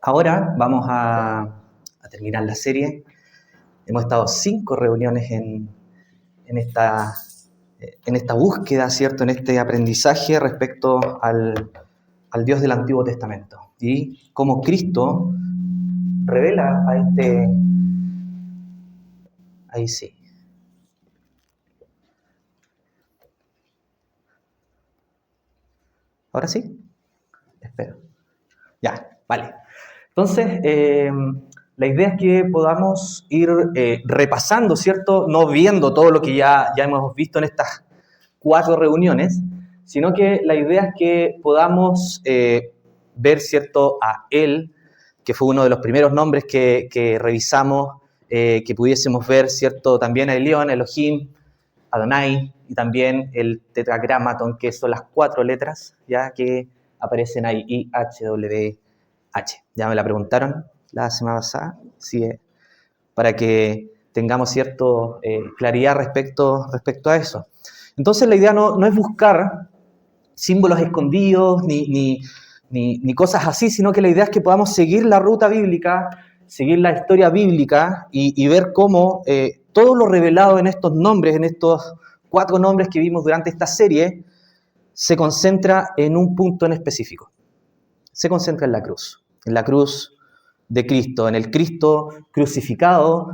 Ahora vamos a terminar la serie. Hemos estado 5 reuniones en esta búsqueda, ¿cierto? En este aprendizaje respecto al Dios del Antiguo Testamento. Y cómo Cristo revela a este... Ahí sí. ¿Ahora sí? Espero. Ya, vale. Entonces, la idea es que podamos ir repasando, ¿cierto? No viendo todo lo que ya hemos visto en estas 4 reuniones, sino que la idea es que podamos ver, ¿cierto?, a Él, que fue uno de los primeros nombres que revisamos, que pudiésemos ver, ¿cierto?, también a Elión, Elohim, Adonai, y también el tetragramaton, que son las 4 letras ya que aparecen ahí, IHWH. Ya me la preguntaron la semana pasada, sí, para que tengamos cierta claridad respecto a eso. Entonces la idea no es buscar símbolos escondidos ni cosas así, sino que la idea es que podamos seguir la ruta bíblica, seguir la historia bíblica y ver cómo todo lo revelado en estos nombres, en estos 4 nombres que vimos durante esta serie, se concentra en un punto en específico. Se concentra en la cruz de Cristo, en el Cristo crucificado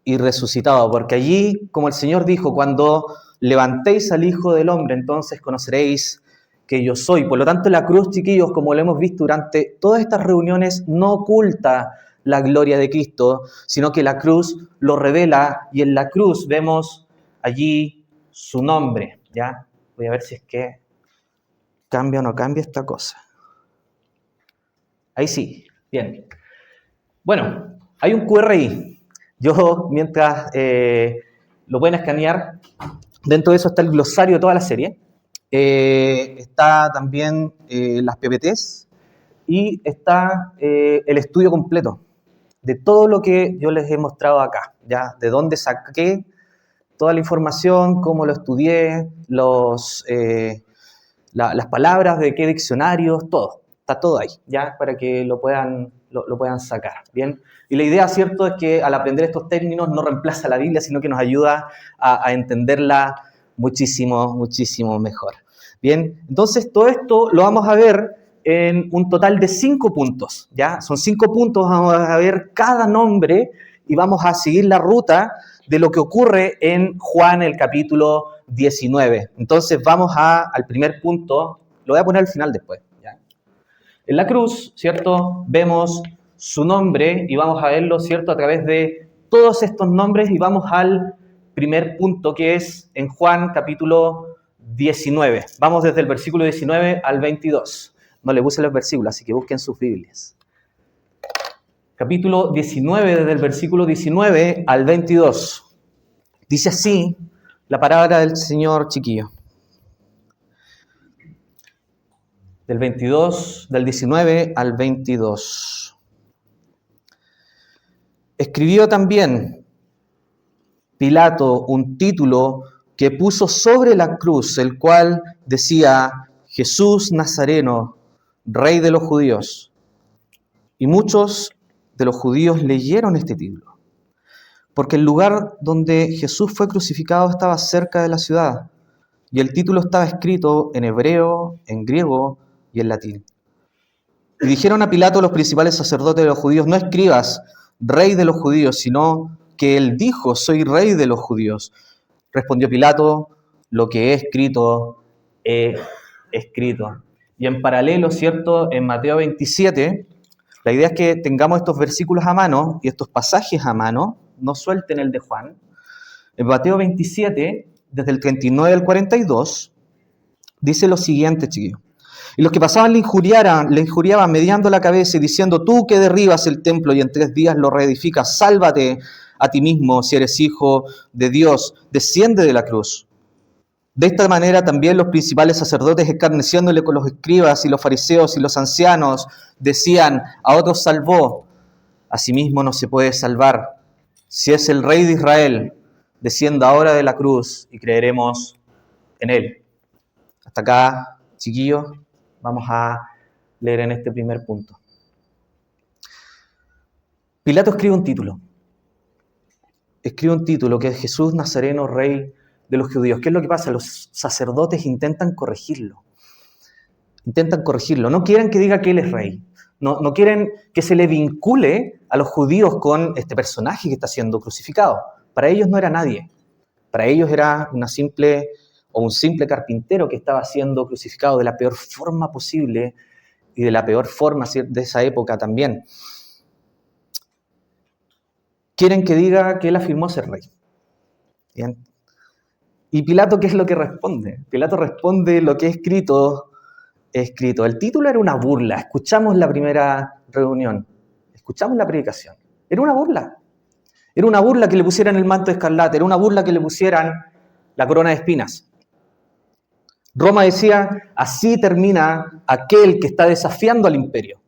y resucitado, porque allí, como el Señor dijo, cuando levantéis al Hijo del Hombre, entonces conoceréis que yo soy. Por lo tanto, la cruz, chiquillos, como lo hemos visto durante todas estas reuniones, no oculta la gloria de Cristo, sino que la cruz lo revela, y en la cruz vemos allí su nombre, ¿ya? Voy a ver si es que cambia o no cambia esta cosa. Ahí sí, bien. Bueno, hay un QR ahí. Yo, mientras lo pueden escanear, dentro de eso está el glosario de toda la serie. Está también las PPTs y está el estudio completo de todo lo que yo les he mostrado acá, ¿ya? De dónde saqué toda la información, cómo lo estudié, las palabras, de qué diccionarios, todo. Está todo ahí, ¿ya? Para que lo puedan sacar, ¿bien? Y la idea, ¿cierto?, es que al aprender estos términos no reemplaza la Biblia, sino que nos ayuda a entenderla muchísimo, muchísimo mejor. Bien, entonces todo esto lo vamos a ver en un total de 5 puntos, ¿ya? Son 5 puntos, vamos a ver cada nombre y vamos a seguir la ruta de lo que ocurre en Juan, el capítulo 19. Entonces vamos al primer punto, lo voy a poner al final después, ¿ya? En la cruz, ¿cierto?, vemos su nombre y vamos a verlo, ¿cierto?, a través de todos estos nombres, y vamos al primer punto, que es en Juan capítulo 19. Vamos desde el versículo 19 al 22. No le puse los versículos, así que busquen sus Biblias. Capítulo 19, desde el versículo 19 al 22. Dice así la palabra del Señor, chiquillo. Del 19 al 22. Escribió también Pilato un título que puso sobre la cruz, el cual decía: Jesús Nazareno, Rey de los Judíos. Y muchos de los judíos leyeron este título, porque el lugar donde Jesús fue crucificado estaba cerca de la ciudad, y el título estaba escrito en hebreo, en griego y en latín. Y dijeron a Pilato los principales sacerdotes de los judíos: no escribas Rey de los Judíos, sino que él dijo: soy Rey de los Judíos. Respondió Pilato: lo que he escrito, he escrito. Y en paralelo, ¿cierto?, en Mateo 27, la idea es que tengamos estos versículos a mano y estos pasajes a mano, no suelten el de Juan. En Mateo 27, desde el 39 al 42, dice lo siguiente, chiquillos. Y los que pasaban le injuriaban mediando la cabeza y diciendo: tú que derribas el templo y en 3 días lo reedificas, sálvate a ti mismo si eres hijo de Dios, desciende de la cruz. De esta manera también los principales sacerdotes, escarneciéndole con los escribas y los fariseos y los ancianos, decían: a otros salvó, a sí mismo no se puede salvar. Si es el Rey de Israel, descienda ahora de la cruz y creeremos en él. Hasta acá, chiquillos, vamos a leer en este primer punto. Pilato escribe un título. Escribe un título que es Jesús Nazareno, Rey de los Judíos. ¿Qué es lo que pasa? Los sacerdotes intentan corregirlo. No quieren que diga que él es rey. No quieren que se le vincule a los judíos con este personaje que está siendo crucificado. Para ellos no era nadie. Para ellos era un simple carpintero que estaba siendo crucificado de la peor forma posible y de la peor forma de esa época también. Quieren que diga que él afirmó ser rey. ¿Bien? ¿Y Pilato qué es lo que responde? Pilato responde lo que he escrito. El título era una burla. Escuchamos la primera reunión. Escuchamos la predicación. Era una burla. Era una burla que le pusieran el manto escarlata. Era una burla que le pusieran la corona de espinas. Roma decía, así termina aquel que está desafiando al imperio.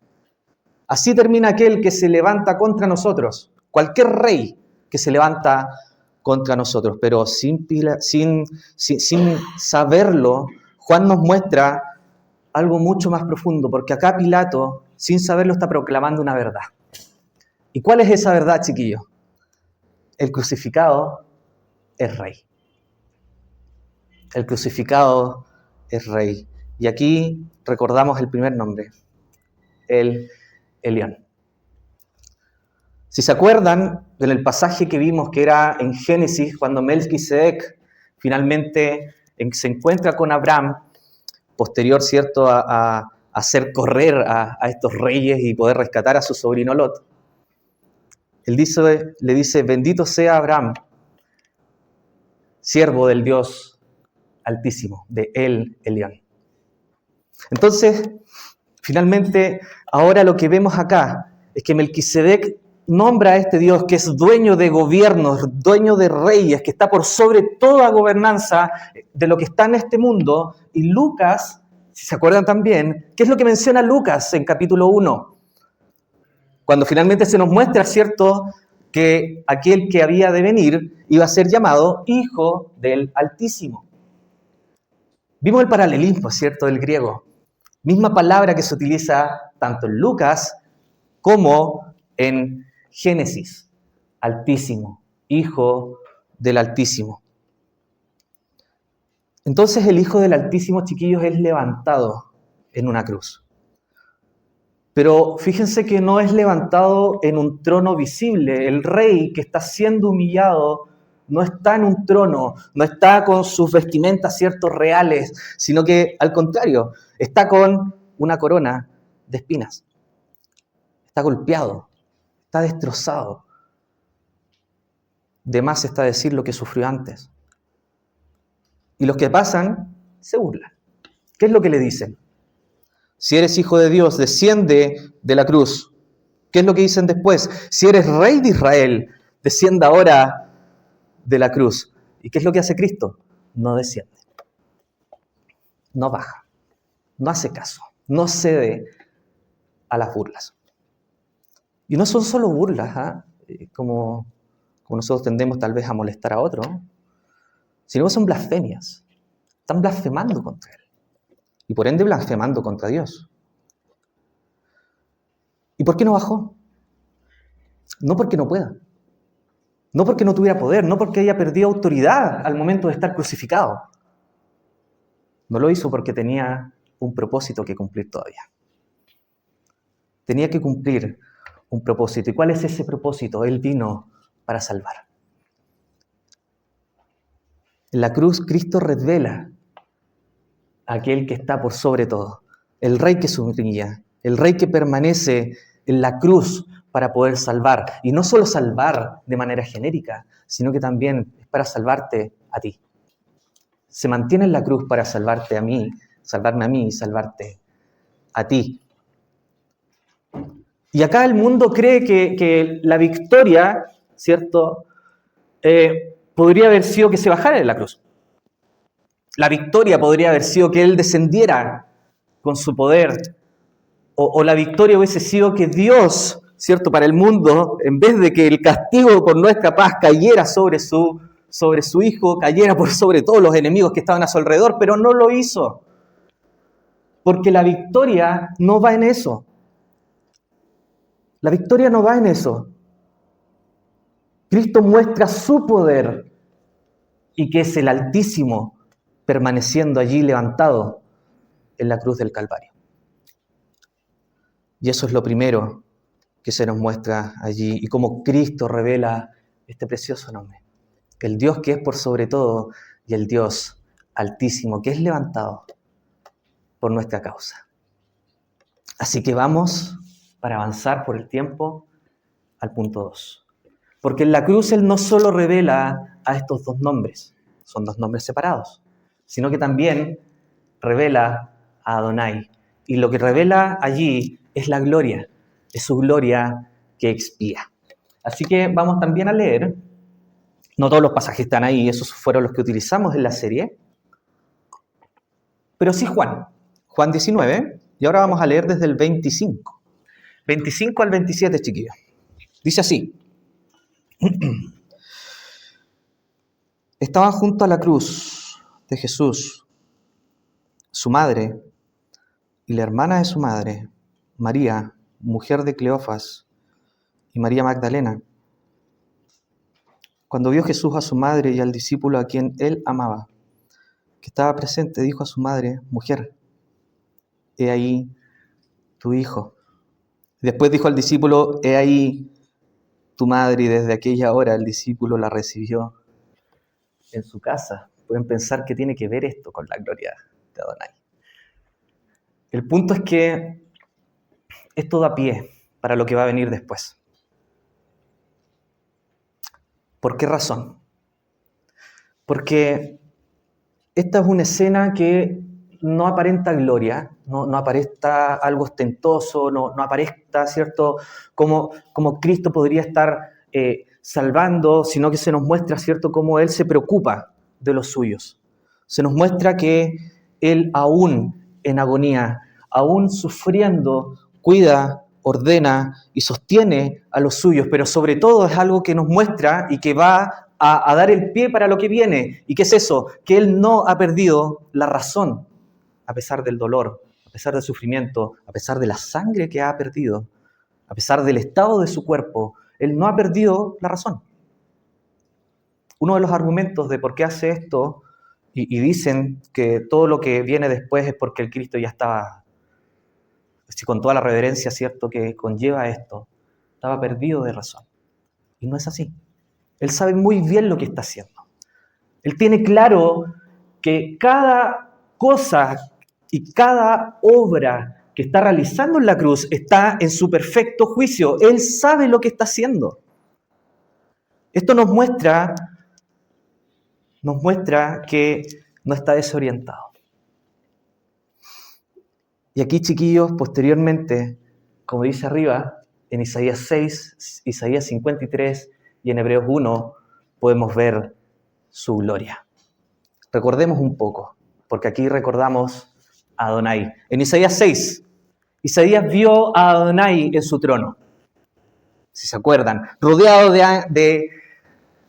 Así termina aquel que se levanta contra nosotros. Cualquier rey que se levanta contra nosotros. Pero sin saberlo, Juan nos muestra algo mucho más profundo, porque acá Pilato, sin saberlo, está proclamando una verdad. ¿Y cuál es esa verdad, chiquillos? El crucificado es rey. El crucificado es rey. Y aquí recordamos el primer nombre, el Elión. Si se acuerdan del pasaje que vimos que era en Génesis, cuando Melquisedec finalmente se encuentra con Abraham, posterior, ¿cierto?, a hacer correr a estos reyes y poder rescatar a su sobrino Lot. Él le dice, bendito sea Abraham, siervo del Dios Altísimo, de El Elión. Entonces, finalmente, ahora lo que vemos acá es que Melquisedec nombra a este Dios que es dueño de gobiernos, dueño de reyes, que está por sobre toda gobernanza de lo que está en este mundo. Y Lucas, si se acuerdan también, ¿qué es lo que menciona Lucas en capítulo 1? Cuando finalmente se nos muestra, ¿cierto?, que aquel que había de venir iba a ser llamado Hijo del Altísimo. Vimos el paralelismo, ¿cierto?, del griego. Misma palabra que se utiliza tanto en Lucas como en Génesis. Altísimo, Hijo del Altísimo. Entonces el Hijo del Altísimo, chiquillos, es levantado en una cruz. Pero fíjense que no es levantado en un trono visible. El rey que está siendo humillado no está en un trono, no está con sus vestimentas, ciertos, reales, sino que al contrario, está con una corona de espinas. Está golpeado, está destrozado. De más está decir lo que sufrió antes. Y los que pasan se burlan. ¿Qué es lo que le dicen? Si eres hijo de Dios, desciende de la cruz. ¿Qué es lo que dicen después? Si eres rey de Israel, descienda ahora de la cruz. ¿Y qué es lo que hace Cristo? No desciende. No baja. No hace caso. No cede a las burlas. Y no son solo burlas, como nosotros tendemos tal vez a molestar a otros, sino que son blasfemias. Están blasfemando contra Él. Y por ende blasfemando contra Dios. ¿Y por qué no bajó? No porque no pueda. No porque no tuviera poder. No porque haya perdido autoridad al momento de estar crucificado. No lo hizo porque tenía un propósito que cumplir todavía. Tenía que cumplir un propósito. ¿Y cuál es ese propósito? Él vino para salvar. En la cruz, Cristo revela a aquel que está por sobre todo, el Rey que se humilla, el Rey que permanece en la cruz para poder salvar. Y no solo salvar de manera genérica, sino que también es para salvarte a ti. Se mantiene en la cruz para salvarte a mí, salvarme a mí y salvarte a ti. Y acá el mundo cree que la victoria, ¿cierto?, podría haber sido que se bajara de la cruz. La victoria podría haber sido que Él descendiera con su poder. O la victoria hubiese sido que Dios, ¿cierto?, para el mundo, en vez de que el castigo por nuestra paz cayera sobre su Hijo, cayera por sobre todos los enemigos que estaban a su alrededor, pero no lo hizo. Porque la victoria no va en eso. La victoria no va en eso. Cristo muestra su poder y que es el Altísimo permaneciendo allí levantado en la cruz del Calvario. Y eso es lo primero que se nos muestra allí y cómo Cristo revela este precioso nombre. El Dios que es por sobre todo y el Dios Altísimo que es levantado por nuestra causa. Así que vamos, para avanzar por el tiempo, al punto 2. Porque en la cruz Él no solo revela a estos dos nombres, son dos nombres separados, sino que también revela a Adonai. Y lo que revela allí es la gloria, es su gloria que expía. Así que vamos también a leer, no todos los pasajes están ahí, esos fueron los que utilizamos en la serie, pero sí Juan 19, y ahora vamos a leer desde el 25 al 27, chiquillos. Dice así: Estaban junto a la cruz de Jesús, su madre y la hermana de su madre, María, mujer de Cleofas, y María Magdalena. Cuando vio Jesús a su madre y al discípulo a quien él amaba, que estaba presente, dijo a su madre: Mujer, he ahí tu hijo. Después dijo al discípulo: He ahí tu madre, y desde aquella hora el discípulo la recibió en su casa. Pueden pensar que tiene que ver esto con la gloria de Adonai. El punto es que esto da pie para lo que va a venir después. ¿Por qué razón? Porque esta es una escena que no aparenta gloria, no aparenta algo ostentoso, no aparenta, ¿cierto?, como Cristo podría estar salvando, sino que se nos muestra, ¿cierto?, cómo Él se preocupa de los suyos. Se nos muestra que Él aún en agonía, aún sufriendo, cuida, ordena y sostiene a los suyos, pero sobre todo es algo que nos muestra y que va a dar el pie para lo que viene. ¿Y qué es eso? Que Él no ha perdido la razón, a pesar del dolor, a pesar del sufrimiento, a pesar de la sangre que ha perdido, a pesar del estado de su cuerpo. Él no ha perdido la razón. Uno de los argumentos de por qué hace esto, y dicen que todo lo que viene después es porque el Cristo ya estaba, con toda la reverencia, ¿cierto?, que conlleva esto, estaba perdido de razón. Y no es así. Él sabe muy bien lo que está haciendo. Él tiene claro que cada cosa y cada obra que está realizando en la cruz está en su perfecto juicio. Él sabe lo que está haciendo. Esto nos muestra que no está desorientado. Y aquí, chiquillos, posteriormente, como dice arriba, en Isaías 6, Isaías 53 y en Hebreos 1, podemos ver su gloria. Recordemos un poco, porque aquí recordamos a Adonai. En Isaías 6, Isaías vio a Adonai en su trono, si se acuerdan, rodeado de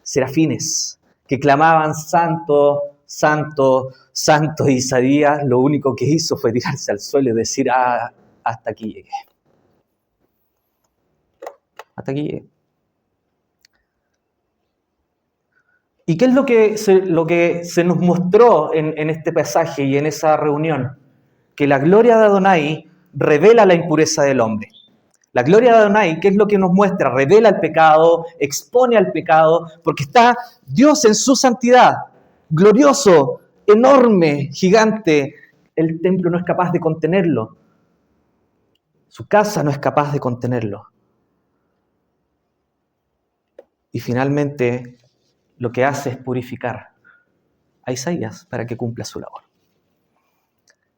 serafines que clamaban: Santo, Santo, Santo. Y Isaías lo único que hizo fue tirarse al suelo y decir: hasta aquí llegué. Hasta aquí llegué. ¿Y qué es lo que se nos mostró en este pasaje y en esa reunión? Que la gloria de Adonai revela la impureza del hombre. La gloria de Adonai, ¿qué es lo que nos muestra? Revela el pecado, expone al pecado, porque está Dios en su santidad, glorioso, enorme, gigante. El templo no es capaz de contenerlo. Su casa no es capaz de contenerlo. Y finalmente, lo que hace es purificar a Isaías para que cumpla su labor.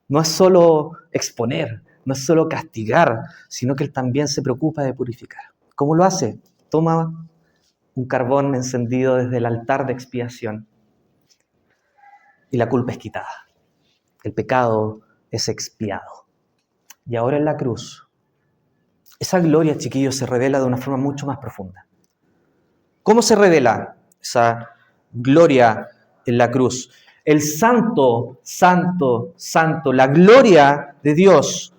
No es solo exponer, no es solo castigar, sino que Él también se preocupa de purificar. ¿Cómo lo hace? Toma un carbón encendido desde el altar de expiación y la culpa es quitada. El pecado es expiado. Y ahora en la cruz, esa gloria, chiquillos, se revela de una forma mucho más profunda. ¿Cómo se revela esa gloria en la cruz? El santo, santo, santo, la gloria de Dios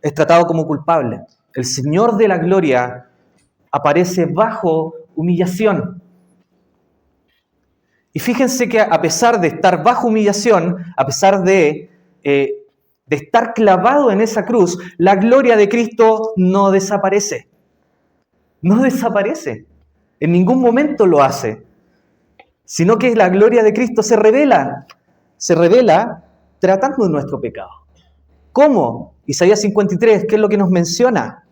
es tratado como culpable. El Señor de la gloria aparece bajo humillación. Y fíjense que a pesar de estar bajo humillación, a pesar de estar clavado en esa cruz, la gloria de Cristo no desaparece. No desaparece. En ningún momento lo hace. Sino que la gloria de Cristo se revela tratando de nuestro pecado. ¿Cómo? Isaías 53, ¿qué es lo que nos menciona?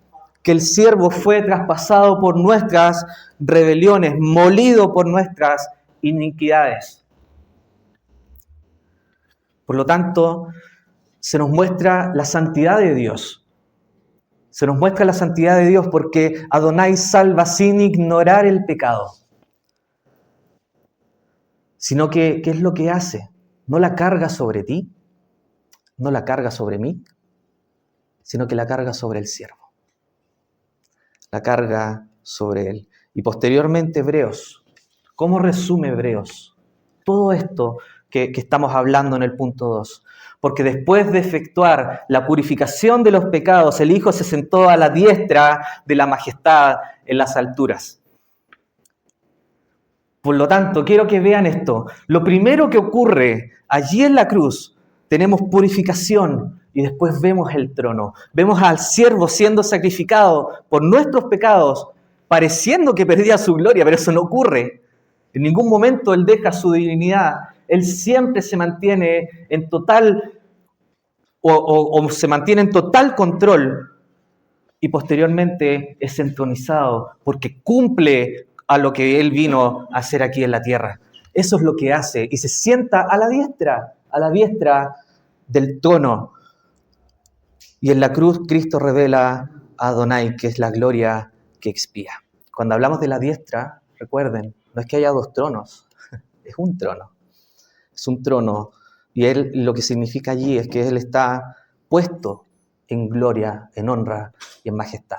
Que el siervo fue traspasado por nuestras rebeliones, molido por nuestras iniquidades. Por lo tanto, se nos muestra la santidad de Dios. Se nos muestra la santidad de Dios porque Adonai salva sin ignorar el pecado. Sino que, ¿qué es lo que hace? No la carga sobre ti, no la carga sobre mí, sino que la carga sobre el siervo. La carga sobre él. Y posteriormente Hebreos. ¿Cómo resume Hebreos todo esto que estamos hablando en el punto 2? Porque después de efectuar la purificación de los pecados, el Hijo se sentó a la diestra de la majestad en las alturas. Por lo tanto, quiero que vean esto. Lo primero que ocurre allí en la cruz, tenemos purificación y después vemos el trono. Vemos al siervo siendo sacrificado por nuestros pecados, pareciendo que perdía su gloria, pero eso no ocurre. En ningún momento Él deja su divinidad. Él siempre se mantiene en total o se mantiene en total control y posteriormente es entronizado porque cumple a lo que Él vino a hacer aquí en la tierra. Eso es lo que hace y se sienta a la diestra del trono. Y en la cruz Cristo revela a Adonai, que es la gloria que expía. Cuando hablamos de la diestra, recuerden, no es que haya dos tronos, es un trono. Es un trono y Él lo que significa allí es que Él está puesto en gloria, en honra y en majestad.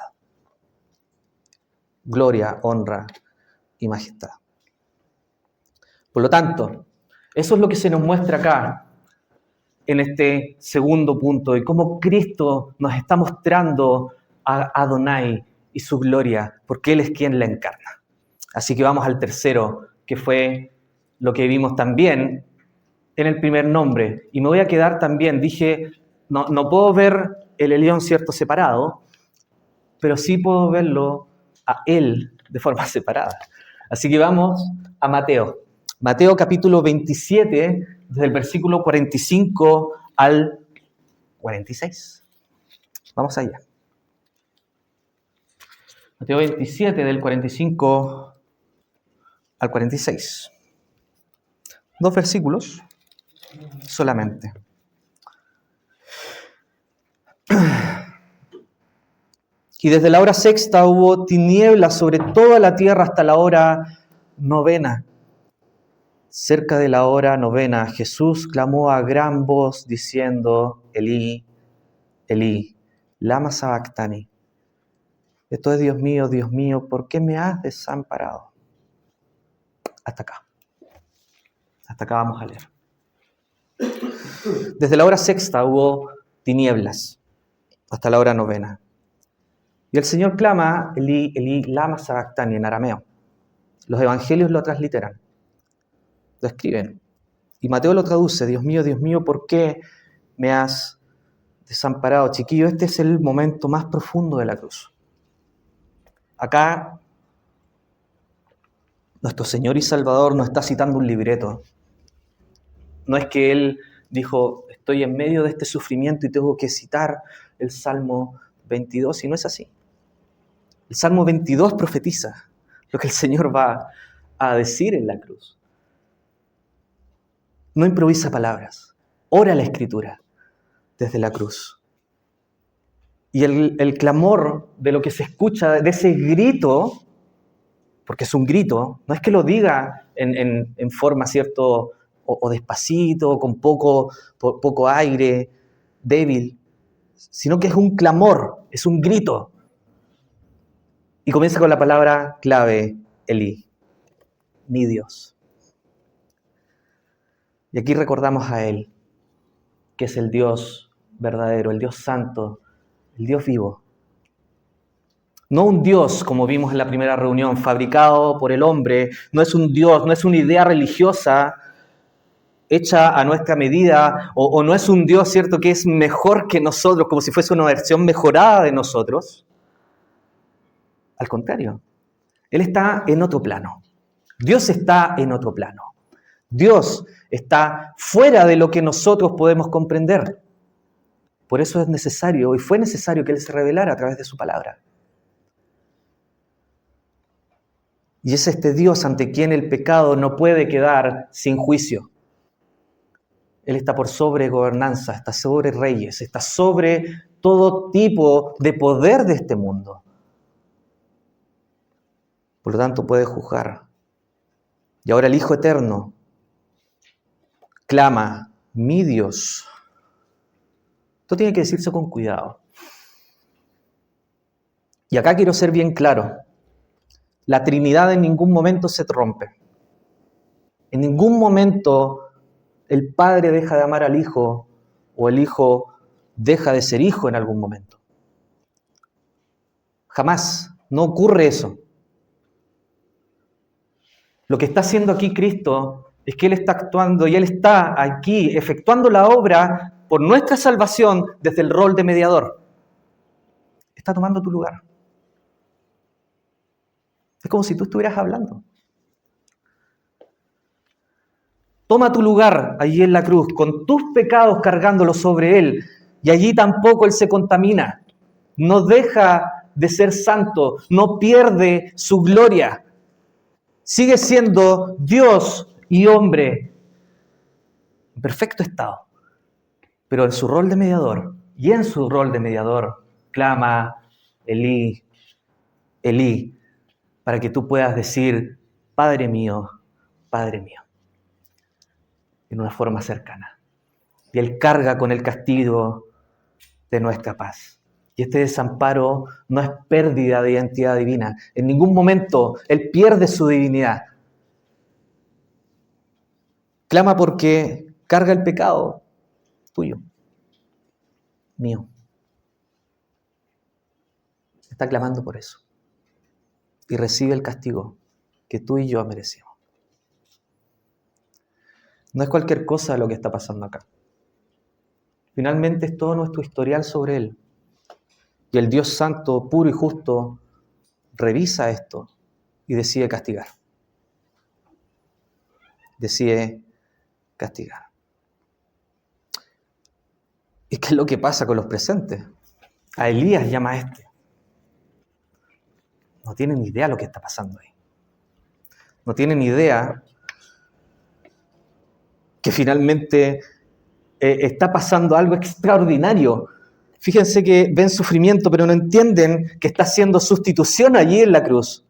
Gloria, honra y majestad. Por lo tanto, eso es lo que se nos muestra acá en este segundo punto y cómo Cristo nos está mostrando a Adonai y su gloria, porque Él es quien la encarna. Así que vamos al tercero, que fue lo que vimos también en el primer nombre. Y me voy a quedar también, dije, no puedo ver el Elión, cierto, separado, pero sí puedo verlo a Él de forma separada. Así que vamos a Mateo. Mateo capítulo 27, desde el versículo 45 al 46. Vamos allá. Mateo 27, del 45 al 46. 2 versículos solamente. Y desde la hora sexta hubo tinieblas sobre toda la tierra hasta la hora novena. Cerca de la hora novena, Jesús clamó a gran voz diciendo, Elí, Elí, lama sabactani. Esto es, Dios mío, ¿por qué me has desamparado? Hasta acá. Hasta acá vamos a leer. Desde la hora sexta hubo tinieblas hasta la hora novena. Y el Señor clama, Elí, Elí, lama sabactani, en arameo. Los evangelios lo transliteran, lo escriben. Y Mateo lo traduce, Dios mío, ¿por qué me has desamparado? Chiquillo, este es el momento más profundo de la cruz. Acá, nuestro Señor y Salvador nos está citando un libreto. No es que Él dijo, estoy en medio de este sufrimiento y tengo que citar el Salmo 22, y no es así. El Salmo 22 profetiza lo que el Señor va a decir en la cruz. No improvisa palabras, ora la Escritura desde la cruz. Y el clamor de lo que se escucha, de ese grito, porque es un grito, no es que lo diga en forma, ¿cierto?, o despacito, con poco aire, débil, sino que es un clamor, es un grito. Y comienza con la palabra clave, Elí, mi Dios. Y aquí recordamos a Él, que es el Dios verdadero, el Dios santo, el Dios vivo. No un Dios, como vimos en la primera reunión, fabricado por el hombre. No es un Dios, no es una idea religiosa hecha a nuestra medida, o no es un Dios, ¿cierto?, que es mejor que nosotros, como si fuese una versión mejorada de nosotros. Al contrario, Él está en otro plano. Dios está en otro plano. Dios está fuera de lo que nosotros podemos comprender. Por eso es necesario, y fue necesario, que Él se revelara a través de su palabra. Y es este Dios ante quien el pecado no puede quedar sin juicio. Él está por sobre gobernanza, está sobre reyes, está sobre todo tipo de poder de este mundo. Por lo tanto, puede juzgar. Y ahora el Hijo Eterno clama: mi Dios. Esto tiene que decirse con cuidado. Y acá quiero ser bien claro. La Trinidad en ningún momento se rompe. En ningún momento el Padre deja de amar al Hijo o el Hijo deja de ser Hijo en algún momento. Jamás. No ocurre eso. Lo que está haciendo aquí Cristo es que Él está actuando y Él está aquí efectuando la obra por nuestra salvación desde el rol de mediador. Está tomando tu lugar. Es como si tú estuvieras hablando. Toma tu lugar allí en la cruz, con tus pecados cargándolos sobre Él, y allí tampoco Él se contamina. No deja de ser santo, no pierde su gloria. Sigue siendo Dios y hombre en perfecto estado. Pero en su rol de mediador, y en su rol de mediador, clama: Elí, Elí, para que tú puedas decir: Padre mío, en una forma cercana. Y Él carga con el castigo de nuestra paz. Y este desamparo no es pérdida de identidad divina. En ningún momento Él pierde su divinidad. Clama porque carga el pecado tuyo, mío. Está clamando por eso. Y recibe el castigo que tú y yo merecimos. No es cualquier cosa lo que está pasando acá. Finalmente es todo nuestro historial sobre Él. Y el Dios santo, puro y justo, revisa esto y decide castigar. Decide castigar. ¿Y qué es lo que pasa con los presentes? A Elías llama a este. No tienen ni idea de lo que está pasando ahí. No tienen ni idea que finalmente está pasando algo extraordinario. Fíjense que ven sufrimiento, pero no entienden que está haciendo sustitución allí en la cruz.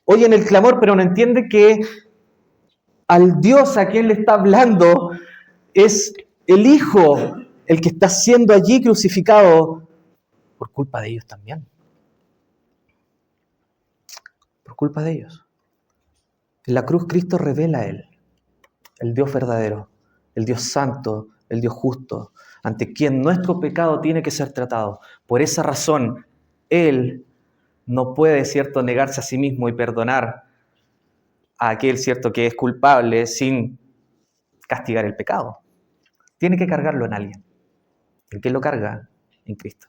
Oyen el clamor, pero no entienden que al Dios a quien le está hablando es el Hijo, el que está siendo allí crucificado por culpa de ellos también. Por culpa de ellos. En la cruz Cristo revela a Él, el Dios verdadero, el Dios santo, el Dios justo, ante quien nuestro pecado tiene que ser tratado. Por esa razón, Él no puede, ¿cierto?, negarse a sí mismo y perdonar a aquel, ¿cierto?, que es culpable sin castigar el pecado. Tiene que cargarlo en alguien. ¿En qué lo carga? En Cristo.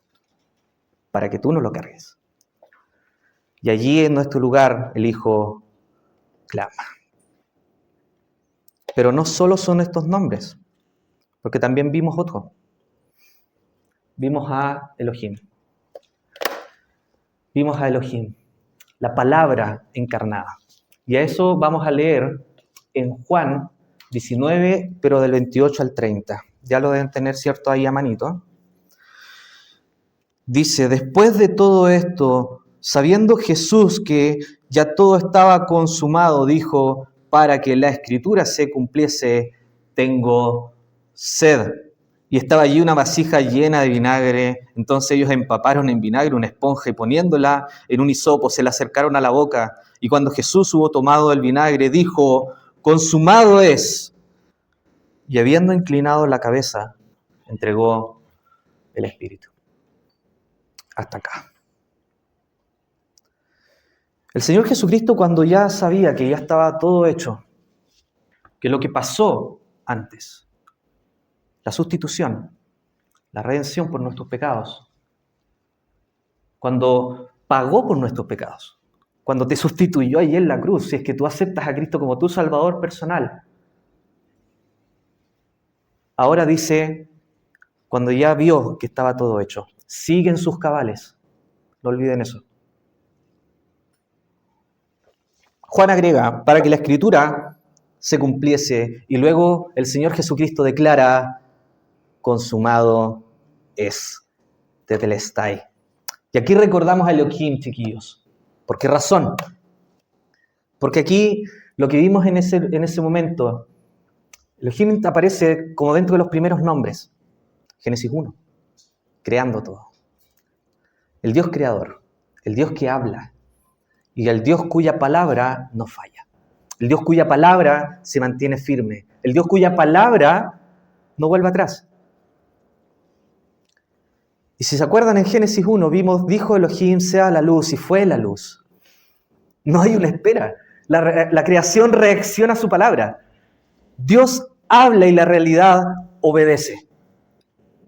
Para que tú no lo cargues. Y allí en nuestro lugar el Hijo clama. Pero no solo son estos nombres, porque también vimos otro. Vimos a Elohim. Vimos a Elohim, la palabra encarnada. Y a eso vamos a leer en Juan 19, pero del 28 al 30. Ya lo deben tener, ¿cierto?, ahí a manito. Dice: después de todo esto, sabiendo Jesús que ya todo estaba consumado, dijo: para que la escritura se cumpliese, tengo sed. Y estaba allí una vasija llena de vinagre. Entonces ellos empaparon en vinagre una esponja y poniéndola en un hisopo se la acercaron a la boca. Y cuando Jesús hubo tomado el vinagre, dijo: consumado es. Y habiendo inclinado la cabeza, entregó el espíritu. Hasta acá. El Señor Jesucristo, cuando ya sabía que ya estaba todo hecho, que lo que pasó antes, la sustitución, la redención por nuestros pecados, cuando pagó por nuestros pecados, cuando te sustituyó ahí en la cruz, si es que tú aceptas a Cristo como tu Salvador personal, ahora dice, cuando ya vio que estaba todo hecho, siguen sus cabales, no olviden eso. Juan agrega, para que la Escritura se cumpliese, y luego el Señor Jesucristo declara, consumado es, tetelestai. Y aquí recordamos a Elohim, chiquillos. ¿Por qué razón? Porque aquí lo que vimos en ese momento, Elohim aparece como dentro de los primeros nombres. Génesis 1, creando todo. El Dios creador, el Dios que habla, y el Dios cuya palabra no falla. El Dios cuya palabra se mantiene firme. El Dios cuya palabra no vuelve atrás. Y si se acuerdan, en Génesis 1 vimos, dijo Elohim, sea la luz, y fue la luz. No hay una espera. La creación reacciona a su palabra. Dios habla y la realidad obedece.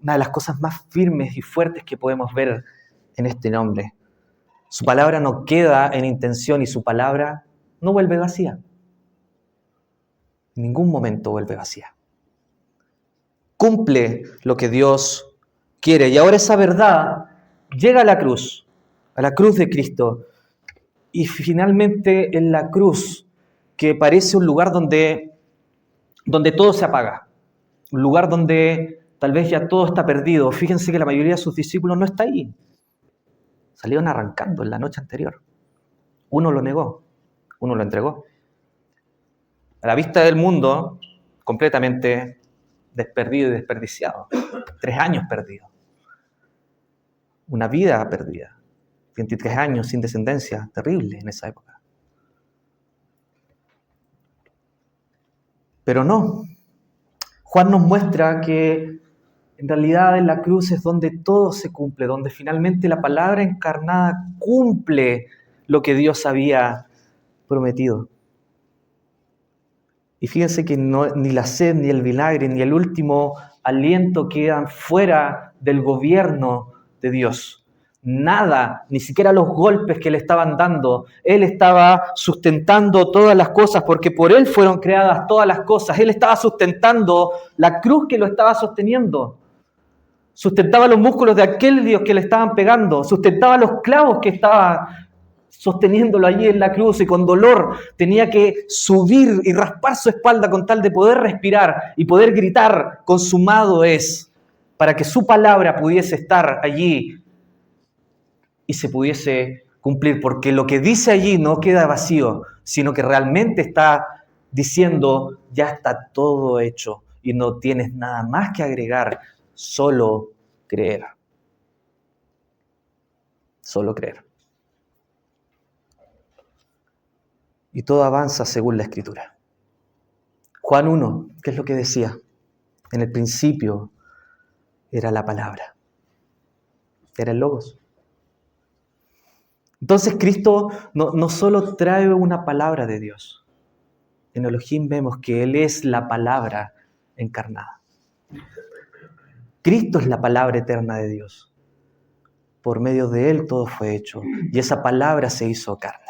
Una de las cosas más firmes y fuertes que podemos ver en este nombre. Su palabra no queda en intención y su palabra no vuelve vacía. En ningún momento vuelve vacía. Cumple lo que Dios quiere. Y ahora esa verdad llega a la cruz de Cristo. Y finalmente en la cruz, que parece un lugar donde todo se apaga. Un lugar donde tal vez ya todo está perdido. Fíjense que la mayoría de sus discípulos no está ahí. Salieron arrancando en la noche anterior. Uno lo negó, uno lo entregó. A la vista del mundo, completamente desperdido y desperdiciado. 3 años perdidos. Una vida perdida. 23 años sin descendencia, terrible en esa época. Pero no. Juan nos muestra que en realidad en la cruz es donde todo se cumple, donde finalmente la palabra encarnada cumple lo que Dios había prometido. Y fíjense que ni la sed, ni el vinagre, ni el último aliento quedan fuera del gobierno de Dios. Nada, ni siquiera los golpes que le estaban dando. Él estaba sustentando todas las cosas porque por Él fueron creadas todas las cosas. Él estaba sustentando la cruz que lo estaba sosteniendo. Sustentaba los músculos de aquel Dios que le estaban pegando. Sustentaba los clavos que estaba sosteniéndolo allí en la cruz y con dolor tenía que subir y raspar su espalda con tal de poder respirar y poder gritar, consumado es, para que su palabra pudiese estar allí y se pudiese cumplir, porque lo que dice allí no queda vacío, sino que realmente está diciendo, ya está todo hecho y no tienes nada más que agregar, solo creer. Solo creer. Y todo avanza según la Escritura. Juan 1, ¿qué es lo que decía? En el principio era la palabra. Era el Logos. Entonces Cristo no solo trae una palabra de Dios. En Elohim vemos que Él es la palabra encarnada. Cristo es la palabra eterna de Dios. Por medio de Él todo fue hecho. Y esa palabra se hizo carne.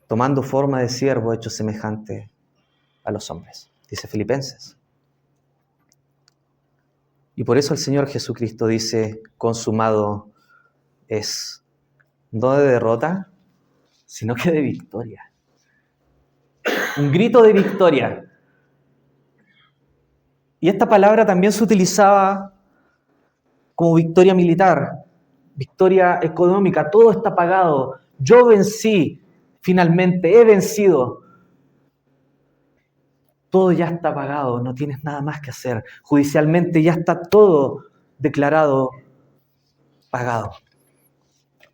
Tomando forma de siervo hecho semejante a los hombres, dice Filipenses. Y por eso el Señor Jesucristo dice, consumado es, no de derrota, sino que de victoria. Un grito de victoria. Y esta palabra también se utilizaba como victoria militar, victoria económica, todo está pagado. Yo vencí, finalmente, he vencido. Todo ya está pagado, no tienes nada más que hacer. Judicialmente ya está todo declarado pagado.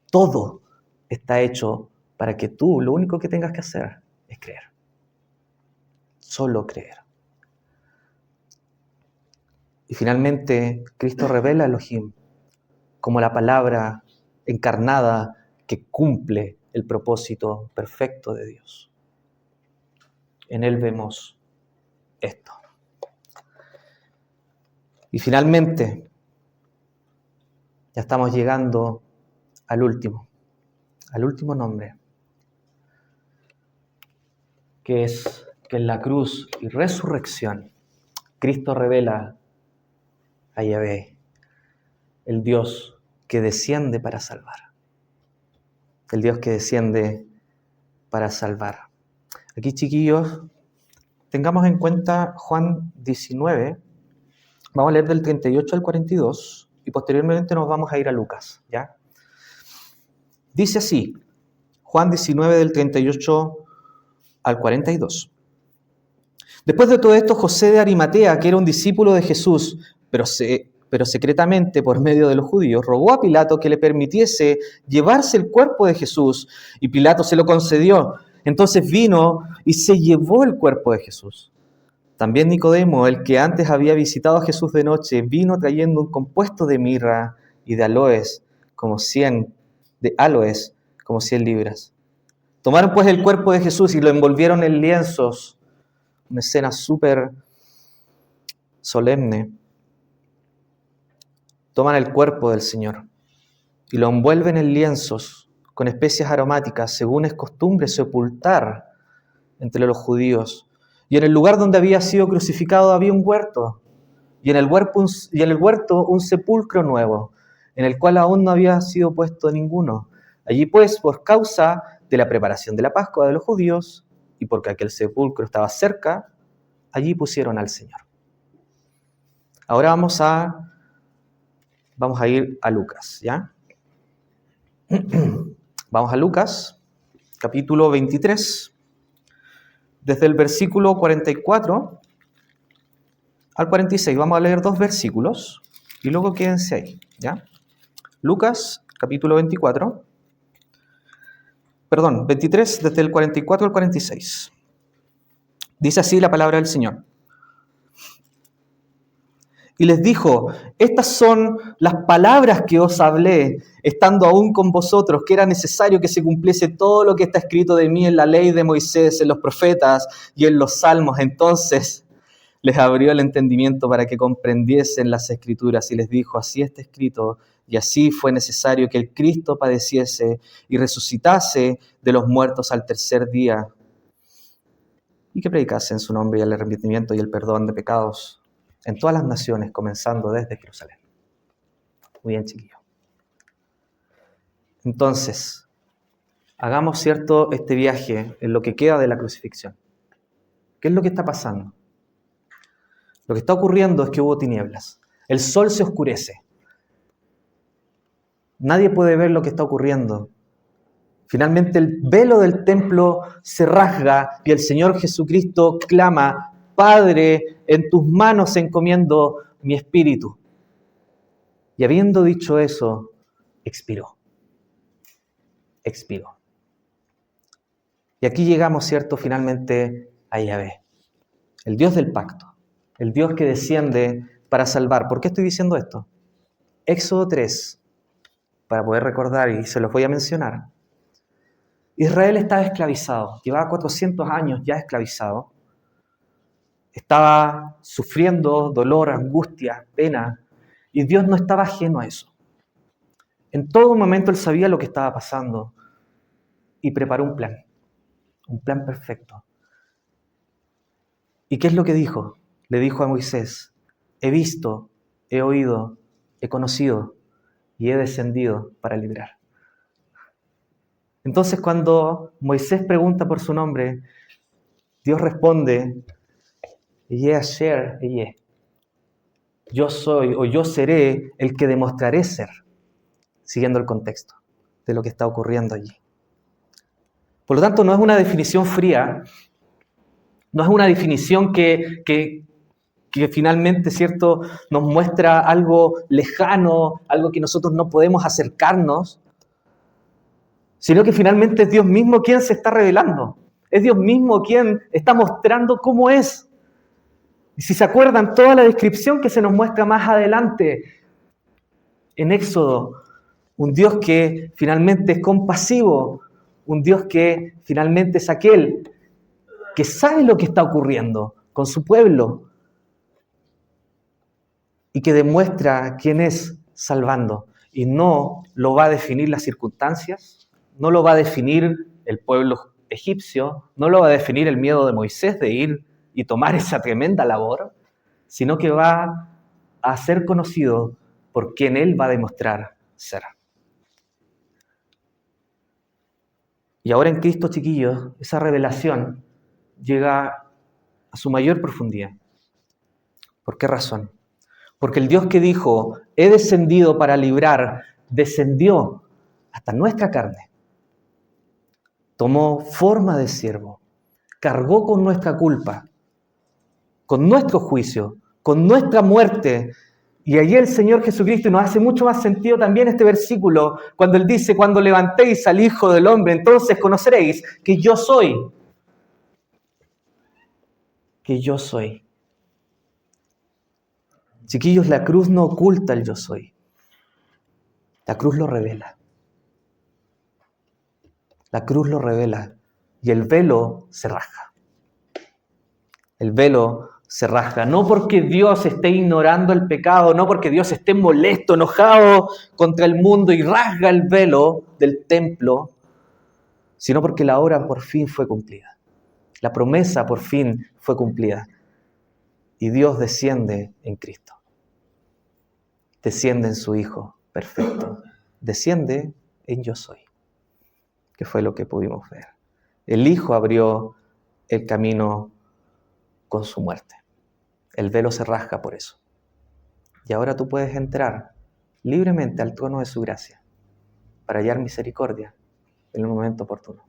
Todo está hecho para que tú lo único que tengas que hacer es creer. Solo creer. Y finalmente Cristo revela a Elohim como la palabra encarnada que cumple el propósito perfecto de Dios. En Él vemos esto. Y finalmente, ya estamos llegando al último nombre, que es que en la cruz y resurrección, Cristo revela a Yahvé, el Dios que desciende para salvar. El Dios que desciende para salvar. Aquí, chiquillos, tengamos en cuenta Juan 19, vamos a leer del 38 al 42 y posteriormente nos vamos a ir a Lucas, ¿ya? Dice así, Juan 19 del 38 al 42. Después de todo esto, José de Arimatea, que era un discípulo de Jesús, pero secretamente por medio de los judíos, rogó a Pilato que le permitiese llevarse el cuerpo de Jesús, y Pilato se lo concedió. Entonces vino y se llevó el cuerpo de Jesús. También Nicodemo, el que antes había visitado a Jesús de noche, vino trayendo un compuesto de mirra y de aloes como 100 libras. Tomaron pues el cuerpo de Jesús y lo envolvieron en lienzos, una escena súper solemne. Toman el cuerpo del Señor y lo envuelven en lienzos con especias aromáticas, según es costumbre sepultar entre los judíos. Y en el lugar donde había sido crucificado había un huerto, y en el huerto un sepulcro nuevo, en el cual aún no había sido puesto ninguno. Allí pues, por causa de la preparación de la Pascua de los judíos, y porque aquel sepulcro estaba cerca, allí pusieron al Señor. Ahora vamos a ir a Lucas, ¿ya? Vamos a Lucas, capítulo 23, desde el versículo 44 al 46. Vamos a leer 2 versículos y luego quédense ahí, ¿ya? Lucas, capítulo 23, desde el 44 al 46. Dice así la palabra del Señor. Y les dijo, estas son las palabras que os hablé, estando aún con vosotros, que era necesario que se cumpliese todo lo que está escrito de mí en la ley de Moisés, en los profetas y en los salmos. Entonces les abrió el entendimiento para que comprendiesen las Escrituras y les dijo, así está escrito, y así fue necesario que el Cristo padeciese y resucitase de los muertos al tercer día, y que predicase en su nombre el arrepentimiento y el perdón de pecados en todas las naciones, comenzando desde Jerusalén. Muy bien, chiquillos. Entonces, hagamos este viaje en lo que queda de la crucifixión. ¿Qué es lo que está pasando? Lo que está ocurriendo es que hubo tinieblas. El sol se oscurece. Nadie puede ver lo que está ocurriendo. Finalmente el velo del templo se rasga y el Señor Jesucristo clama, Padre, en tus manos encomiendo mi espíritu. Y habiendo dicho eso, expiró. Y aquí llegamos, ¿cierto?, finalmente a Yahvé, el Dios del pacto, el Dios que desciende para salvar. ¿Por qué estoy diciendo esto? Éxodo 3, para poder recordar, y se los voy a mencionar. Israel estaba esclavizado, llevaba 400 años ya esclavizado. Estaba sufriendo dolor, angustia, pena, y Dios no estaba ajeno a eso. En todo momento Él sabía lo que estaba pasando y preparó un plan perfecto. ¿Y qué es lo que dijo? Le dijo a Moisés, he visto, he oído, he conocido y he descendido para librar. Entonces cuando Moisés pregunta por su nombre, Dios responde, yo soy o yo seré el que demostraré ser, siguiendo el contexto de lo que está ocurriendo allí. Por lo tanto, no es una definición fría, no es una definición que finalmente, ¿cierto?, nos muestra algo lejano, algo que nosotros no podemos acercarnos, sino que finalmente es Dios mismo quien se está revelando. Es Dios mismo quien está mostrando cómo es. Y si se acuerdan, toda la descripción que se nos muestra más adelante en Éxodo, un Dios que finalmente es compasivo, un Dios que finalmente es aquel que sabe lo que está ocurriendo con su pueblo y que demuestra quién es salvando. Y no lo va a definir las circunstancias, no lo va a definir el pueblo egipcio, no lo va a definir el miedo de Moisés de ir y tomar esa tremenda labor, sino que va a ser conocido por quien él va a demostrar ser. Y ahora en Cristo, chiquillos, esa revelación llega a su mayor profundidad. ¿Por qué razón? Porque el Dios que dijo, he descendido para librar, descendió hasta nuestra carne. Tomó forma de siervo, cargó con nuestra culpa, con nuestro juicio, con nuestra muerte. Y allí el Señor Jesucristo, y nos hace mucho más sentido también este versículo, cuando Él dice, cuando levantéis al Hijo del Hombre, entonces conoceréis que yo soy. Que yo soy. Chiquillos, la cruz no oculta el yo soy. La cruz lo revela. La cruz lo revela. Y el velo se rasga. El velo se rasga. No porque Dios esté ignorando el pecado, no porque Dios esté molesto, enojado contra el mundo y rasga el velo del templo, sino porque la obra por fin fue cumplida. La promesa por fin fue cumplida. Y Dios desciende en Cristo. Desciende en su Hijo perfecto. Desciende en yo soy, que fue lo que pudimos ver. El Hijo abrió el camino con su muerte. El velo se rasga por eso. Y ahora tú puedes entrar libremente al trono de su gracia para hallar misericordia en el momento oportuno.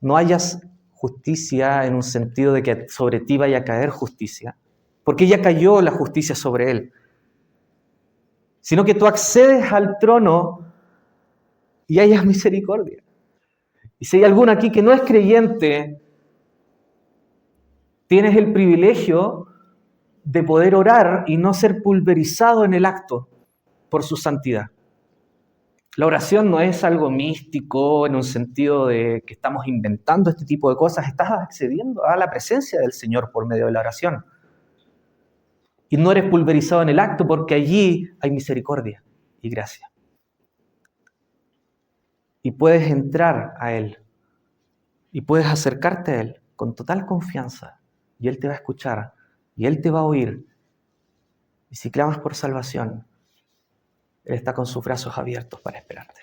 No hayas justicia en un sentido de que sobre ti vaya a caer justicia, porque ya cayó la justicia sobre él, sino que tú accedes al trono y hayas misericordia. Y si hay alguno aquí que no es creyente, tienes el privilegio de poder orar y no ser pulverizado en el acto por su santidad. La oración no es algo místico en un sentido de que estamos inventando este tipo de cosas. Estás accediendo a la presencia del Señor por medio de la oración. Y no eres pulverizado en el acto porque allí hay misericordia y gracia. Y puedes entrar a Él y puedes acercarte a Él con total confianza y Él te va a escuchar y Él te va a oír. Y si clamas por salvación, Él está con sus brazos abiertos para esperarte.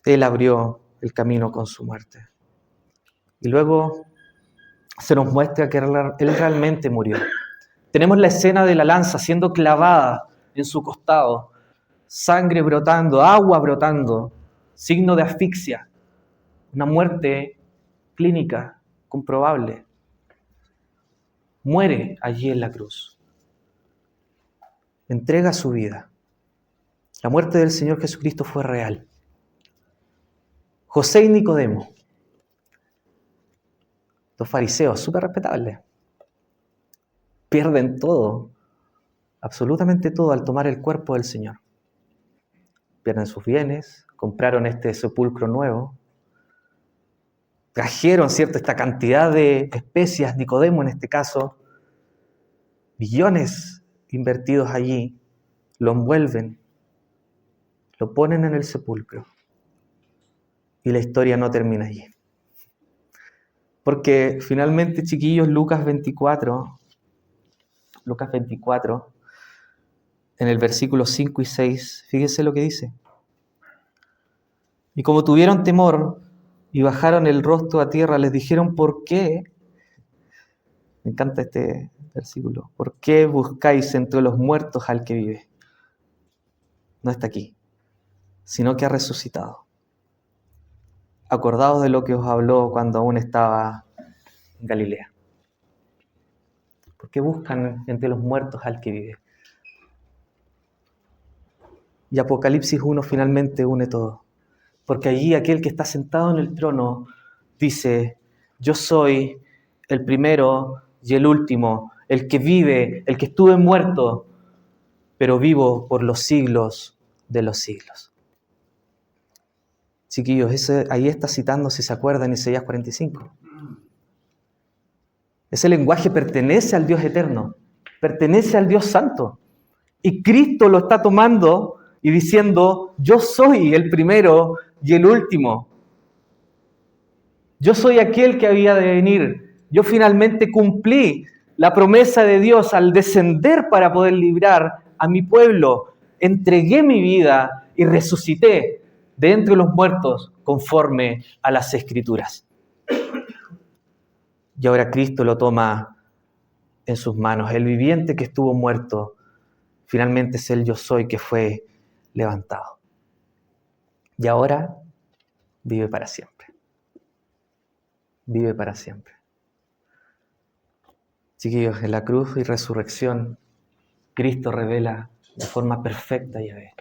Él abrió el camino con su muerte. Y luego se nos muestra que Él realmente murió. Tenemos la escena de la lanza siendo clavada en su costado, sangre brotando, agua brotando, signo de asfixia, una muerte clínica comprobable. Muere allí en la cruz. Entrega su vida. La muerte del Señor Jesucristo fue real. José y Nicodemo, los fariseos, súper respetables, pierden todo, absolutamente todo, al tomar el cuerpo del Señor. Pierden sus bienes, compraron este sepulcro nuevo, trajeron, ¿cierto?, esta cantidad de especias, Nicodemo en este caso, billones invertidos allí, lo envuelven, lo ponen en el sepulcro. Y la historia no termina allí. Porque finalmente, chiquillos, Lucas 24, en el versículo 5 y 6, fíjense lo que dice. Y como tuvieron temor y bajaron el rostro a tierra, les dijeron, ¿por qué? Me encanta este versículo. ¿Por qué buscáis entre los muertos al que vive? No está aquí, sino que ha resucitado. Acordaos de lo que os habló cuando aún estaba en Galilea. ¿Por qué buscan entre los muertos al que vive? Y Apocalipsis 1 finalmente une todo. Porque allí aquel que está sentado en el trono dice, yo soy el primero y el último, el que vive, el que estuve muerto, pero vivo por los siglos de los siglos. Chiquillos, ahí está citando, si se acuerdan, Isaías 45. Ese lenguaje pertenece al Dios eterno, pertenece al Dios santo. Y Cristo lo está tomando y diciendo, yo soy el primero y el último. Yo soy aquel que había de venir. Yo finalmente cumplí la promesa de Dios al descender para poder librar a mi pueblo. Entregué mi vida y resucité de entre los muertos conforme a las Escrituras. Y ahora Cristo lo toma en sus manos. El viviente que estuvo muerto, finalmente es el yo soy que fue levantado. Y ahora vive para siempre. Vive para siempre. Chiquillos, en la cruz y resurrección, Cristo revela de forma perfecta Yahvé.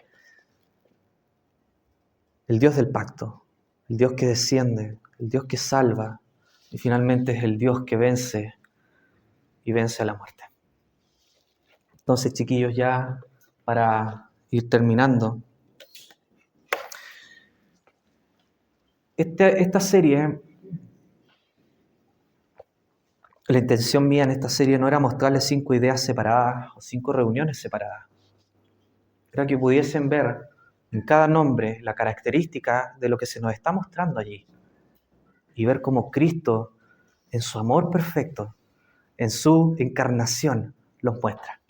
El Dios del pacto, el Dios que desciende, el Dios que salva, y finalmente es el Dios que vence y vence a la muerte. Entonces, chiquillos, ya para ir terminando, esta serie, la intención mía en esta serie no era mostrarles 5 ideas separadas o 5 reuniones separadas. Era que pudiesen ver en cada nombre la característica de lo que se nos está mostrando allí y ver cómo Cristo, en su amor perfecto, en su encarnación, los muestra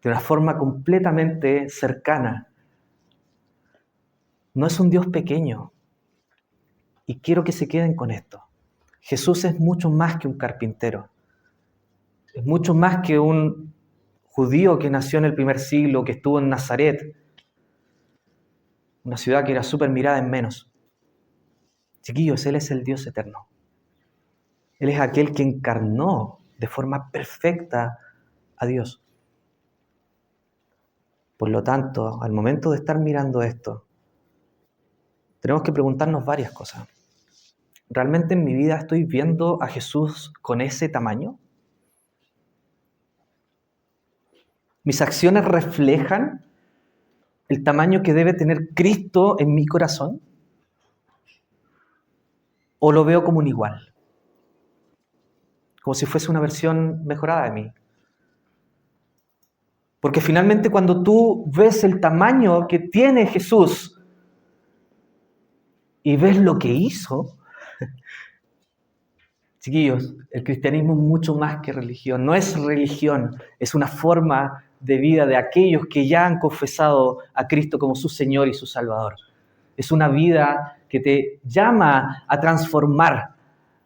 de una forma completamente cercana. No es un Dios pequeño, y quiero que se queden con esto. Jesús es mucho más que un carpintero, es mucho más que un judío que nació en el primer siglo, que estuvo en Nazaret, una ciudad que era súper mirada en menos. Chiquillos, Él es el Dios eterno. Él es aquel que encarnó de forma perfecta a Dios. Por lo tanto, al momento de estar mirando esto, tenemos que preguntarnos varias cosas. ¿Realmente en mi vida estoy viendo a Jesús con ese tamaño? ¿Mis acciones reflejan el tamaño que debe tener Cristo en mi corazón? ¿O lo veo como un igual? Como si fuese una versión mejorada de mí. Porque finalmente cuando tú ves el tamaño que tiene Jesús y ves lo que hizo, chiquillos, el cristianismo es mucho más que religión. No es religión, es una forma de vida de aquellos que ya han confesado a Cristo como su Señor y su Salvador. Es una vida que te llama a transformar,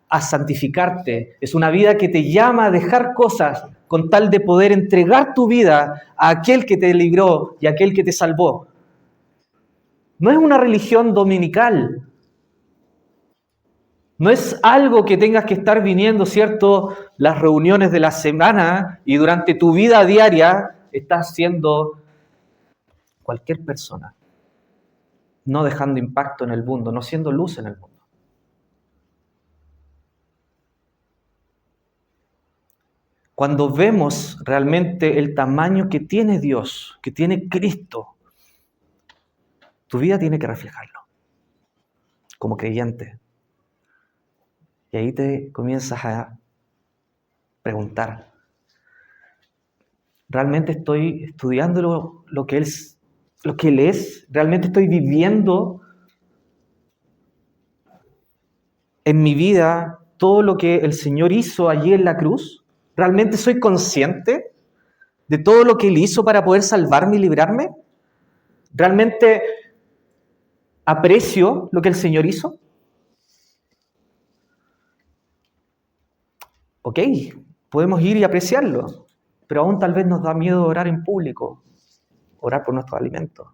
a santificarte. Es una vida que te llama a dejar cosas con tal de poder entregar tu vida a aquel que te libró y a aquel que te salvó. No es una religión dominical. No es algo que tengas que estar viniendo, ¿cierto?, las reuniones de la semana y durante tu vida diaria estás siendo cualquier persona, no dejando impacto en el mundo, no siendo luz en el mundo. Cuando vemos realmente el tamaño que tiene Dios, que tiene Cristo, tu vida tiene que reflejarlo como creyente. Y ahí te comienzas a preguntar, ¿realmente estoy estudiando lo que Él es? ¿Realmente estoy viviendo en mi vida todo lo que el Señor hizo allí en la cruz? ¿Realmente soy consciente de todo lo que Él hizo para poder salvarme y librarme? ¿Realmente aprecio lo que el Señor hizo? Ok, podemos ir y apreciarlo, pero aún tal vez nos da miedo orar en público, orar por nuestros alimentos.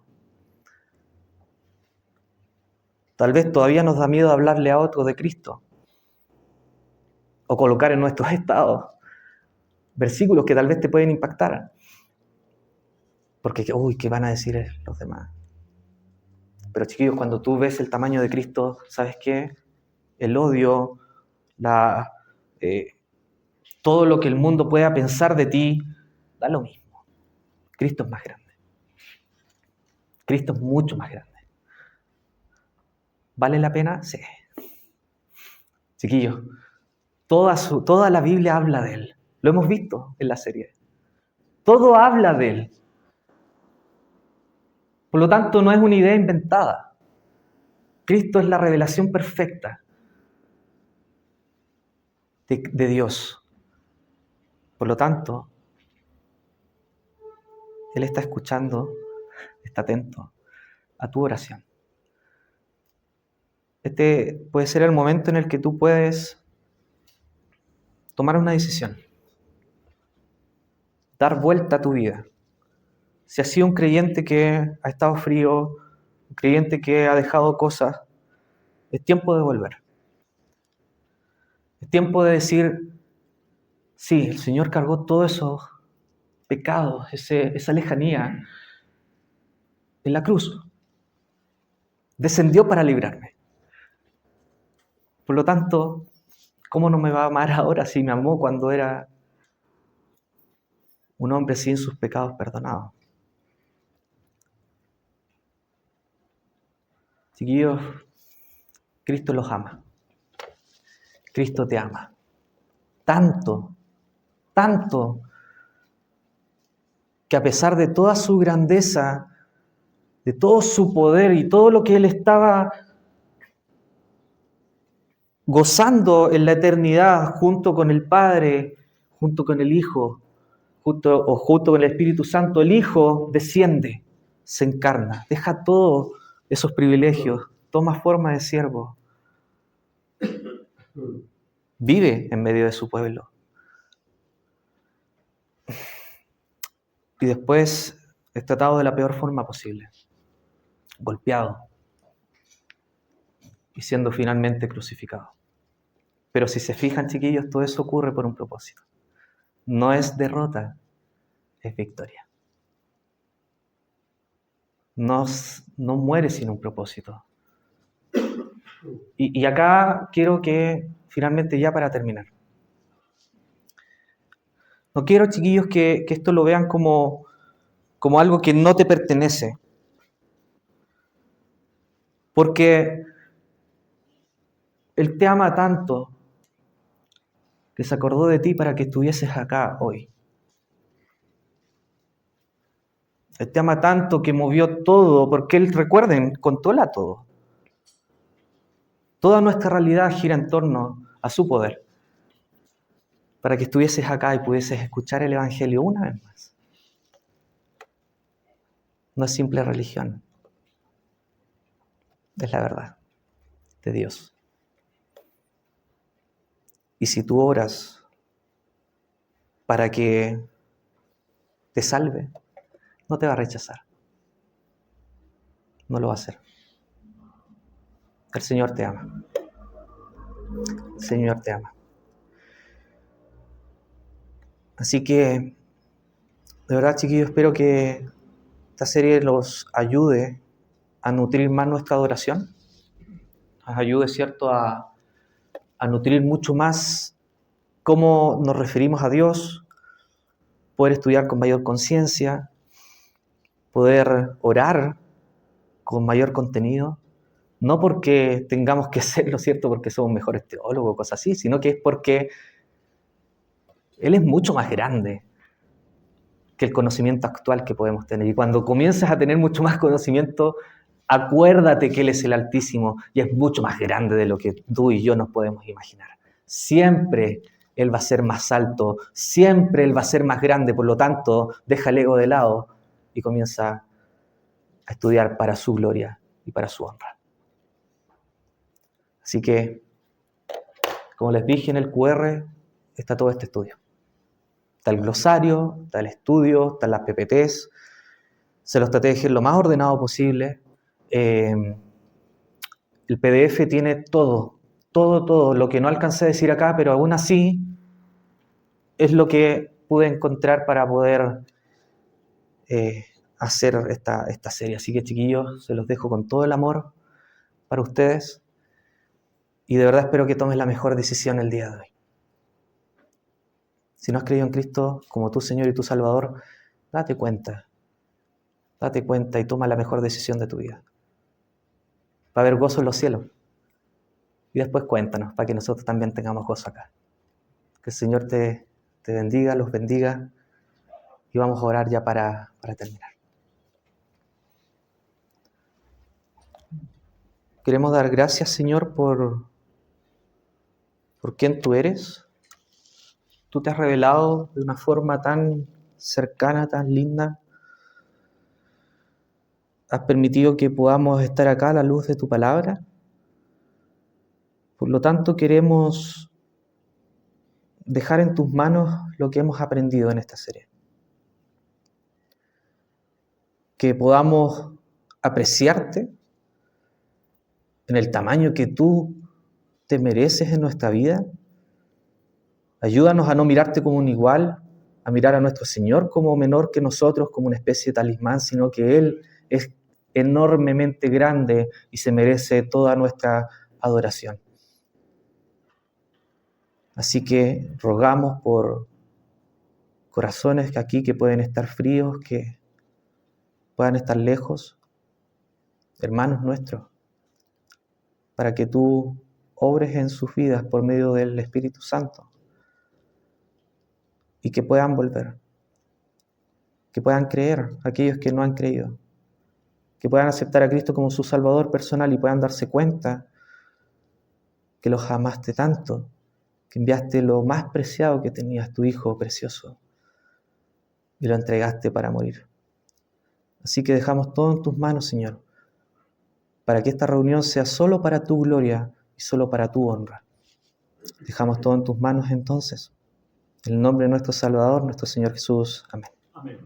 Tal vez todavía nos da miedo hablarle a otro de Cristo o colocar en nuestros estados versículos que tal vez te pueden impactar. Porque, ¿qué van a decir los demás? Pero chiquillos, cuando tú ves el tamaño de Cristo, ¿sabes qué? El odio, todo todo lo que el mundo pueda pensar de ti, da lo mismo. Cristo es más grande. Cristo es mucho más grande. ¿Vale la pena? Sí. Chiquillos, toda la Biblia habla de Él. Lo hemos visto en la serie. Todo habla de Él. Por lo tanto, no es una idea inventada. Cristo es la revelación perfecta de Dios. Por lo tanto, Él está escuchando, está atento a tu oración. Este puede ser el momento en el que tú puedes tomar una decisión, dar vuelta a tu vida. Si has sido un creyente que ha estado frío, un creyente que ha dejado cosas, es tiempo de volver. Es tiempo de decir, sí, el Señor cargó todos esos pecados, esa lejanía en la cruz. Descendió para librarme. Por lo tanto, ¿cómo no me va a amar ahora si me amó cuando era un hombre sin sus pecados perdonados? Chiquillos, Cristo los ama. Cristo te ama. Tanto, tanto, que a pesar de toda su grandeza, de todo su poder y todo lo que Él estaba gozando en la eternidad junto con el Padre, junto con el Hijo, junto con el Espíritu Santo, el Hijo desciende, se encarna, deja todos esos privilegios, toma forma de siervo, vive en medio de su pueblo. Y después es tratado de la peor forma posible, golpeado y siendo finalmente crucificado. Pero si se fijan, chiquillos, todo eso ocurre por un propósito. No es derrota, es victoria. No muere sin un propósito. Y acá quiero que, finalmente ya para terminar, no quiero, chiquillos, que esto lo vean como algo que no te pertenece. Porque Él te ama tanto que se acordó de ti para que estuvieses acá hoy. Él te ama tanto que movió todo, porque Él, recuerden, controla todo. Toda nuestra realidad gira en torno a su poder, para que estuvieses acá y pudieses escuchar el Evangelio una vez más. No es simple religión, es la verdad de Dios. Y si tú oras para que te salve, no te va a rechazar. No lo va a hacer. El Señor te ama. El Señor te ama. Así que, de verdad, chiquillos, espero que esta serie los ayude a nutrir más nuestra adoración. Nos ayude, ¿cierto?, a nutrir mucho más cómo nos referimos a Dios, poder estudiar con mayor conciencia, poder orar con mayor contenido, no porque tengamos que hacerlo, ¿cierto?, porque somos mejores teólogos o cosas así, sino que es porque Él es mucho más grande que el conocimiento actual que podemos tener. Y cuando comienzas a tener mucho más conocimiento, acuérdate que Él es el Altísimo y es mucho más grande de lo que tú y yo nos podemos imaginar. Siempre Él va a ser más alto, siempre Él va a ser más grande, por lo tanto, deja el ego de lado y comienza a estudiar para su gloria y para su honra. Así que, como les dije en el QR, está todo este estudio. Está el glosario, está el estudio, están las PPTs. Se los traté de dejar lo más ordenado posible. El PDF tiene todo lo que no alcancé a decir acá, pero aún así es lo que pude encontrar para poder hacer esta serie. Así que, chiquillos, se los dejo con todo el amor para ustedes y de verdad espero que tomes la mejor decisión el día de hoy. Si no has creído en Cristo como tu Señor y tu Salvador, date cuenta y toma la mejor decisión de tu vida. Va a haber gozo en los cielos. Y después cuéntanos, para que nosotros también tengamos gozo acá. Que el Señor te bendiga, los bendiga, y vamos a orar ya para terminar. Queremos dar gracias, Señor, por quién tú eres. Tú te has revelado de una forma tan cercana, tan linda. Has permitido que podamos estar acá a la luz de tu palabra. Por lo tanto, queremos dejar en tus manos lo que hemos aprendido en esta serie. Que podamos apreciarte en el tamaño que tú te mereces en nuestra vida. Ayúdanos a no mirarte como un igual, a mirar a nuestro Señor como menor que nosotros, como una especie de talismán, sino que Él es enormemente grande y se merece toda nuestra adoración. Así que rogamos por corazones aquí que pueden estar fríos, que puedan estar lejos, hermanos nuestros, para que tú obres en sus vidas por medio del Espíritu Santo y que puedan volver, que puedan creer aquellos que no han creído, que puedan aceptar a Cristo como su Salvador personal y puedan darse cuenta que los amaste tanto, que enviaste lo más preciado que tenías, tu Hijo precioso, y lo entregaste para morir. Así que dejamos todo en tus manos, Señor, para que esta reunión sea solo para tu gloria y solo para tu honra. Dejamos todo en tus manos entonces. En el nombre de nuestro Salvador, nuestro Señor Jesús. Amén. Amén.